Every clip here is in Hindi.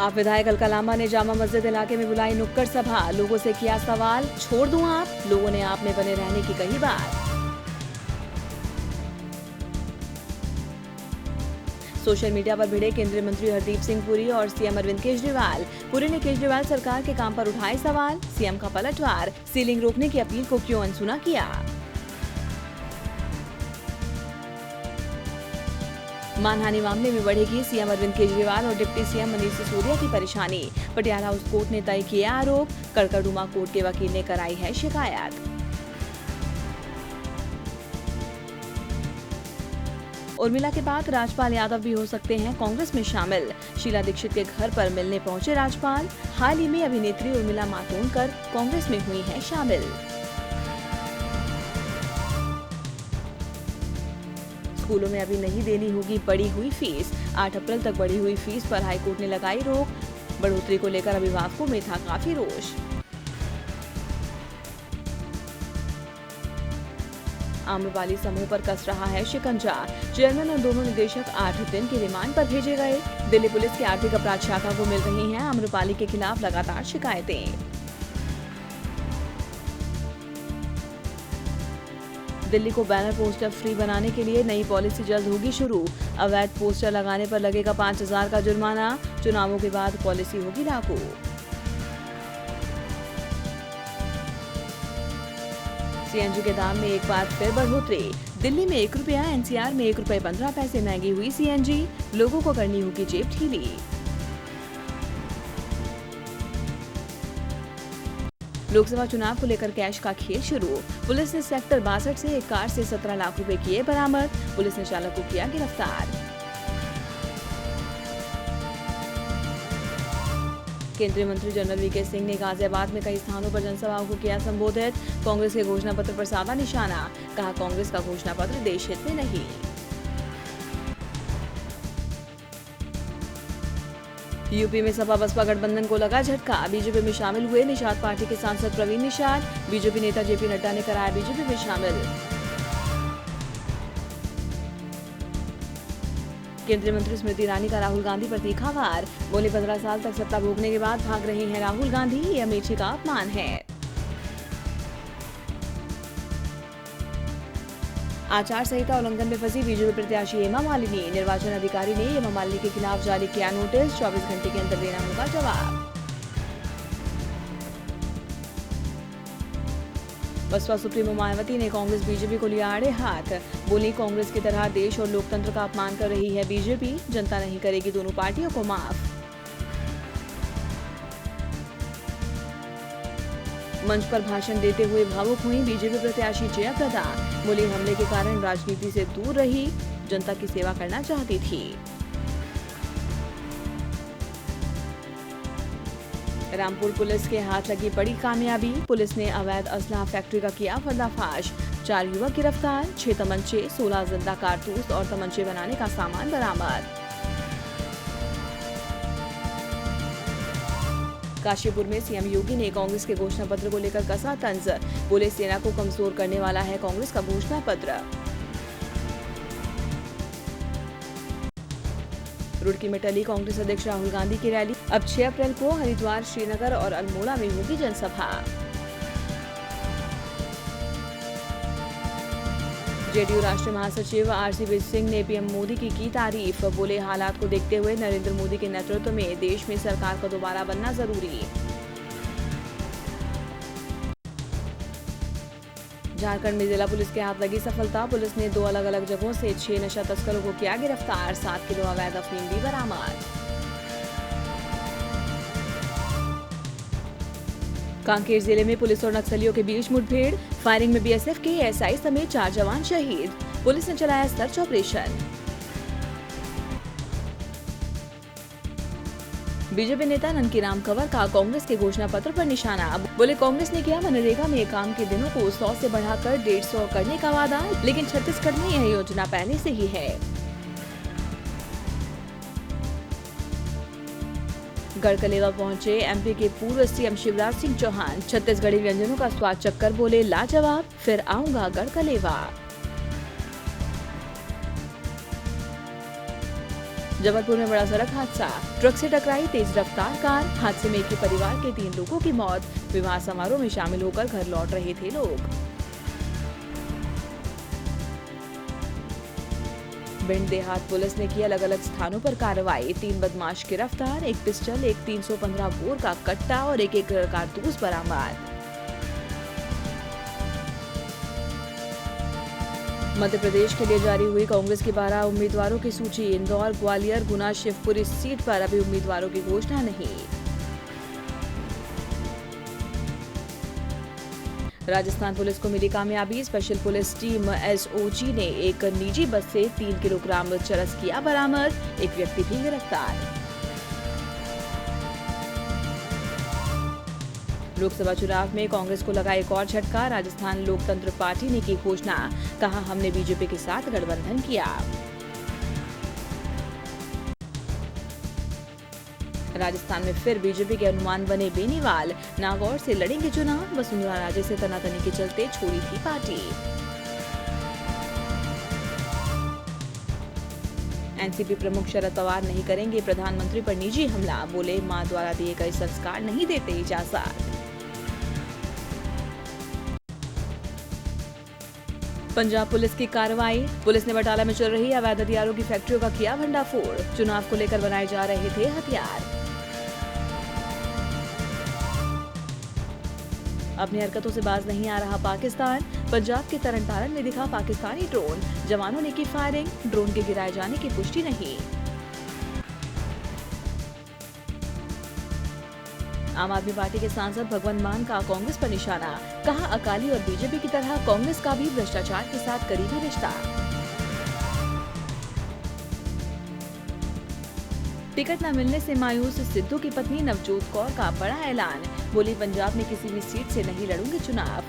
आप विधायक अलका लांबा ने जामा मस्जिद इलाके में बुलाई नुक्कड़ सभा, लोगों से किया सवाल, छोड़ दूं आप, लोगों ने आप में बने रहने की कही बात। सोशल मीडिया पर भिड़े केंद्रीय मंत्री हरदीप सिंह पुरी और सीएम अरविंद केजरीवाल। पुरी ने केजरीवाल सरकार के काम पर उठाए सवाल, सीएम का पलटवार, सीलिंग रोकने की अपील को क्यों अनसुना किया। मानहानि मामले में बढ़ेगी सीएम अरविंद केजरीवाल और डिप्टी सीएम मनीष सिसोदिया की परेशानी। पटियाला हाउस कोर्ट ने तय किया आरोप, कड़कड़डूमा कोर्ट के वकील ने कराई है शिकायत। उर्मिला के बाद राजपाल यादव भी हो सकते हैं कांग्रेस में शामिल। शीला दीक्षित के घर पर मिलने पहुंचे राजपाल। हाल ही में अभिनेत्री उर्मिला मातोंडकर कांग्रेस में हुई हैं शामिल। स्कूलों में अभी नहीं देनी होगी बढ़ी हुई फीस। 8 अप्रैल तक बढ़ी हुई फीस पर हाईकोर्ट ने लगाई रोक। बढ़ोतरी को लेकर अभिभावकों में था काफी रोष। आम्रपाली समूह पर कस रहा है शिकंजा। चेयरमैन और दोनों निदेशक 8 दिन की रिमांड पर भेजे गए। दिल्ली पुलिस की आर्थिक अपराध शाखा को मिल रही हैं आम्रपाली के खिलाफ लगातार शिकायतें। दिल्ली को बैनर पोस्टर फ्री बनाने के लिए नई पॉलिसी जल्द होगी शुरू। अवैध पोस्टर लगाने पर लगेगा 5,000 का जुर्माना। चुनावों के बाद पॉलिसी होगी लागू। सीएनजी के दाम में एक बार फिर बढ़ोतरी। दिल्ली में 1 रुपया, एनसीआर में 1 रुपये 15 पैसे महंगी हुई सीएनजी। लोगों को करनी होगी जेब ढीली। लोकसभा चुनाव को लेकर कैश का खेल शुरू। पुलिस ने सेक्टर 62 से एक कार से 17 लाख रुपए किए बरामद। पुलिस ने चालक को किया गिरफ्तार। केंद्रीय मंत्री जनरल वीके सिंह ने गाजियाबाद में कई स्थानों पर जनसभाओं को किया संबोधित। कांग्रेस के घोषणा पत्र पर साधा निशाना, कहा कांग्रेस का घोषणा पत्र देश हित में नहीं। यूपी में सपा बसपा गठबंधन को लगा झटका। बीजेपी में शामिल हुए निषाद पार्टी के सांसद प्रवीण निषाद। बीजेपी नेता जेपी नड्डा ने कराया बीजेपी में शामिल। केंद्रीय मंत्री स्मृति ईरानी का राहुल गांधी पर तीखा वार। बोले 15 साल तक सत्ता भोगने के बाद भाग रहे हैं राहुल गांधी, ये अमेठी का अपमान है। आचार संहिता उल्लंघन में फंसी बीजेपी प्रत्याशी हेमा मालिनी। निर्वाचन अधिकारी ने हेमा मालिनी के खिलाफ जारी किया नोटिस। 24 घंटे के अंदर देना होगा जवाब। बसपा सुप्रीमो मायावती ने कांग्रेस बीजेपी को लिया आड़े हाथ। बोली कांग्रेस की तरह देश और लोकतंत्र का अपमान कर रही है बीजेपी। जनता नहीं करेगी दोनों पार्टियों को माफ। मंच पर भाषण देते हुए भावुक हुई बीजेपी प्रत्याशी जयाप्रदा। बोली हमले के कारण राजनीति से दूर रही, जनता की सेवा करना चाहती थी। रामपुर पुलिस के हाथ लगी बड़ी कामयाबी। पुलिस ने अवैध असलाह फैक्ट्री का किया पर्दाफाश। 4 युवक गिरफ्तार, 6 तमंचे, 16 जिंदा कारतूस और तमंचे बनाने का सामान बरामद। काशीपुर में सीएम योगी ने कांग्रेस के घोषणा पत्र को लेकर कसा तंज। बोले सेना को कमजोर करने वाला है कांग्रेस का घोषणा पत्र। रुड़की में टली कांग्रेस अध्यक्ष राहुल गांधी की रैली। अब 6 अप्रैल को हरिद्वार, श्रीनगर और अल्मोड़ा में होगी जनसभा। जेडीयू राष्ट्रीय महासचिव आरसीपी सिंह ने पीएम मोदी की तारीफ। बोले हालात को देखते हुए नरेंद्र मोदी के नेतृत्व में देश में सरकार का दोबारा बनना जरूरी। झारखंड में जिला पुलिस के हाथ लगी सफलता। पुलिस ने 2 अलग अलग जगहों से 6 नशा तस्करों को किया गिरफ्तार। 7 किलो अवैध अफीम भी बरामद। कांकेर जिले में पुलिस और नक्सलियों के बीच मुठभेड़। फायरिंग में बीएसएफ के एसआई समेत 4 जवान शहीद। पुलिस ने चलाया सर्च ऑपरेशन। बीजेपी नेता ननकीराम कंवर का कांग्रेस के घोषणा पत्र पर निशाना। बोले कांग्रेस ने किया मनरेगा में काम के दिनों को 100 से बढ़ाकर 150 करने का वादा, लेकिन छत्तीसगढ़ में यह योजना पहले से ही है। गढ़कलेवा पहुंचे एमपी के पूर्व सीएम शिवराज सिंह चौहान। छत्तीसगढ़ी व्यंजनों का स्वाद चक्कर बोले लाजवाब, फिर आऊंगा गढ़कलेवा। जबलपुर में बड़ा सड़क हादसा, ट्रक से टकराई तेज रफ्तार कार। हादसे में एक ही परिवार के 3 लोगों की मौत। विवाह समारोह में शामिल होकर घर लौट रहे थे लोग। भिंड देहात पुलिस ने की अलग अलग स्थानों पर कार्रवाई। 3 बदमाश गिरफ्तार, एक पिस्टल, एक 315 बोर का कट्टा और एक कारतूस बरामद। मध्य प्रदेश के लिए जारी हुई कांग्रेस की 12 उम्मीदवारों की सूची। इंदौर, ग्वालियर, गुना, शिवपुरी सीट पर अभी उम्मीदवारों की घोषणा नहीं। राजस्थान पुलिस को मिली कामयाबी। स्पेशल पुलिस टीम एसओजी ने एक निजी बस से 3 किलोग्राम चरस किया बरामद। एक व्यक्ति भी गिरफ्तार। लोकसभा चुनाव में कांग्रेस को लगा एक और झटका। राजस्थान लोकतंत्र पार्टी ने की घोषणा, कहा हमने बीजेपी के साथ गठबंधन किया। राजस्थान में फिर बीजेपी के अनुमान बने बेनीवाल। नागौर से लड़ेंगे चुनाव। वसुंधरा राजे से तनातनी के चलते छोड़ी थी पार्टी। एनसीपी प्रमुख शरद पवार नहीं करेंगे प्रधानमंत्री पर निजी हमला। बोले मां द्वारा दिए गए संस्कार नहीं देते इजाजत। पंजाब पुलिस की कार्रवाई। पुलिस ने बटाला में चल रही अवैध हथियारों की फैक्ट्रियों का किया भंडाफोड़। चुनाव को लेकर बनाए जा रहे थे हथियार। अपनी हरकतों से बाज नहीं आ रहा पाकिस्तान। पंजाब के तरन तारण में दिखा पाकिस्तानी ड्रोन। जवानों ने की फायरिंग। ड्रोन के गिराए जाने की पुष्टि नहीं। आम आदमी पार्टी के सांसद भगवंत मान का कांग्रेस पर निशाना। कहा अकाली और बीजेपी की तरह कांग्रेस का भी भ्रष्टाचार के साथ करीबी रिश्ता। टिकट न मिलने से मायूस सिद्धू की पत्नी नवजोत कौर का बड़ा ऐलान। बोली पंजाब में किसी भी सीट से नहीं लड़ूंगी चुनाव।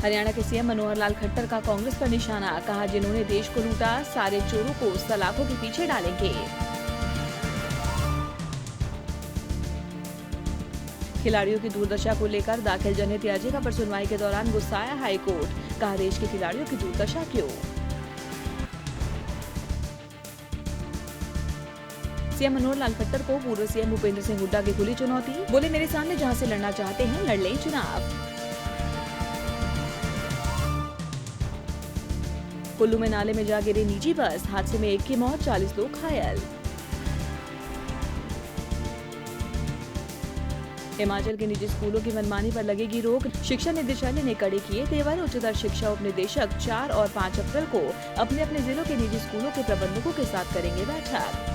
हरियाणा के सीएम मनोहर लाल खट्टर का कांग्रेस पर निशाना। कहा जिन्होंने देश को लूटा सारे चोरों को सलाखों के पीछे डालेंगे। खिलाड़ियों की दुर्दशा को लेकर दाखिल जनहित याचिका पर सुनवाई के दौरान गुस्साया हाईकोर्ट। कहा देश के खिलाड़ियों की दुर्दशा क्यों। सीएम मनोहर लाल खट्टर को पूर्व सीएम भूपेंद्र सिंह हुड्डा की खुली चुनौती। बोले मेरे सामने जहां से लड़ना चाहते हैं लड़ लें चुनाव। कुल्लू में नाले में जा गिरी निजी बस। हादसे में 1 की मौत, 40 लोग घायल। हिमाचल के निजी स्कूलों की मनमानी पर लगेगी रोक। शिक्षा निदेशालय ने कड़े किए तेवर। उच्चतर शिक्षा उपनिदेशक 4 और 5 अप्रैल को अपने अपने जिलों के निजी स्कूलों के प्रबंधकों के साथ करेंगे बैठक।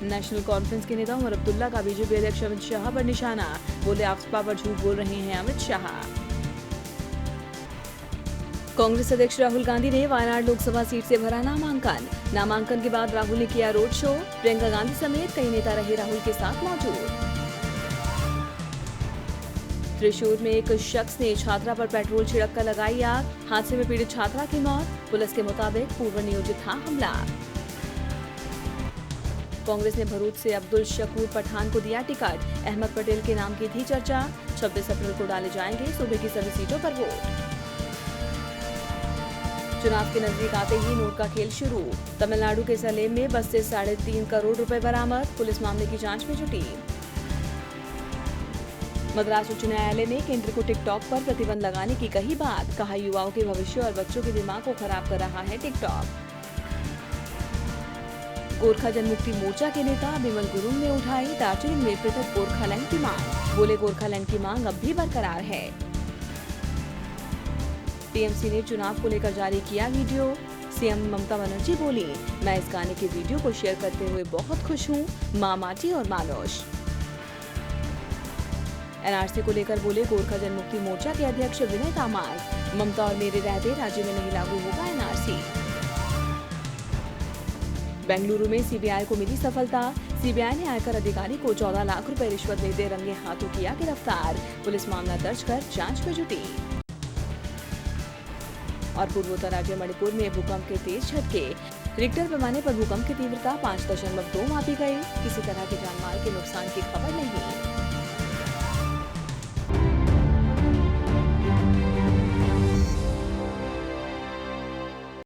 नेशनल कॉन्फ्रेंस के नेता उमर अब्दुल्ला का बीजेपी अध्यक्ष अमित शाह पर निशाना। बोले आफ्सपा पर झूठ बोल रहे हैं अमित शाह। कांग्रेस अध्यक्ष राहुल गांधी ने वायनाड लोकसभा सीट से भरा नामांकन। नामांकन के बाद राहुल ने किया रोड शो। प्रियंका गांधी समेत कई नेता रहे राहुल के साथ मौजूद। त्रिशूर में एक शख्स ने छात्रा पर पेट्रोल छिड़ककर लगाई आग। हादसे में पीड़ित छात्रा की मौत। पुलिस के मुताबिक पूर्व नियोजित था हमला। कांग्रेस ने भरूच से अब्दुल शकूर पठान को दिया टिकट। अहमद पटेल के नाम की थी चर्चा। 26 अप्रैल को डाले जाएंगे सूबे की सभी सीटों पर वोट। चुनाव के नजदीक आते ही नोट का खेल शुरू। तमिलनाडु के सलेम में बस से 3.5 करोड़ रुपए बरामद। पुलिस मामले की जांच में जुटी। मद्रास उच्च न्यायालय ने केंद्र को टिकटॉक पर प्रतिबंध लगाने की कही बात। कहा युवाओं के भविष्य और बच्चों के दिमाग को खराब कर रहा है टिकटॉक। गोरखा जनमुक्ति मोर्चा के नेता बिमल गुरुंग ने उठाई दार्जिलिंग में पृथक गोरखालैंड की मांग। बोले गोरखालैंड की मांग अब भी बरकरार है। टीएमसी ने चुनाव को लेकर जारी किया वीडियो। सीएम ममता बनर्जी बोली मैं इस गाने के वीडियो को शेयर करते हुए बहुत खुश हूँ। माँ माटी और मानुष। एनआरसी को लेकर बोले गोरखा जनमुक्ति मोर्चा के अध्यक्ष विनय तामार। ममता और मेरे रहते राज्य में नहीं लागू होगा एनआरसी। बेंगलुरु में सीबीआई को मिली सफलता। सीबीआई ने आयकर अधिकारी को 14 लाख रुपए रिश्वत लेते रंगे हाथों किया गिरफ्तार। पुलिस मामला दर्ज कर जांच में जुटी। और पूर्वोत्तर राज्य मणिपुर में भूकंप के तेज झटके। रिक्टर पैमाने पर भूकंप की तीव्रता 5.2 मापी गई। किसी तरह के जानमाल के नुकसान की खबर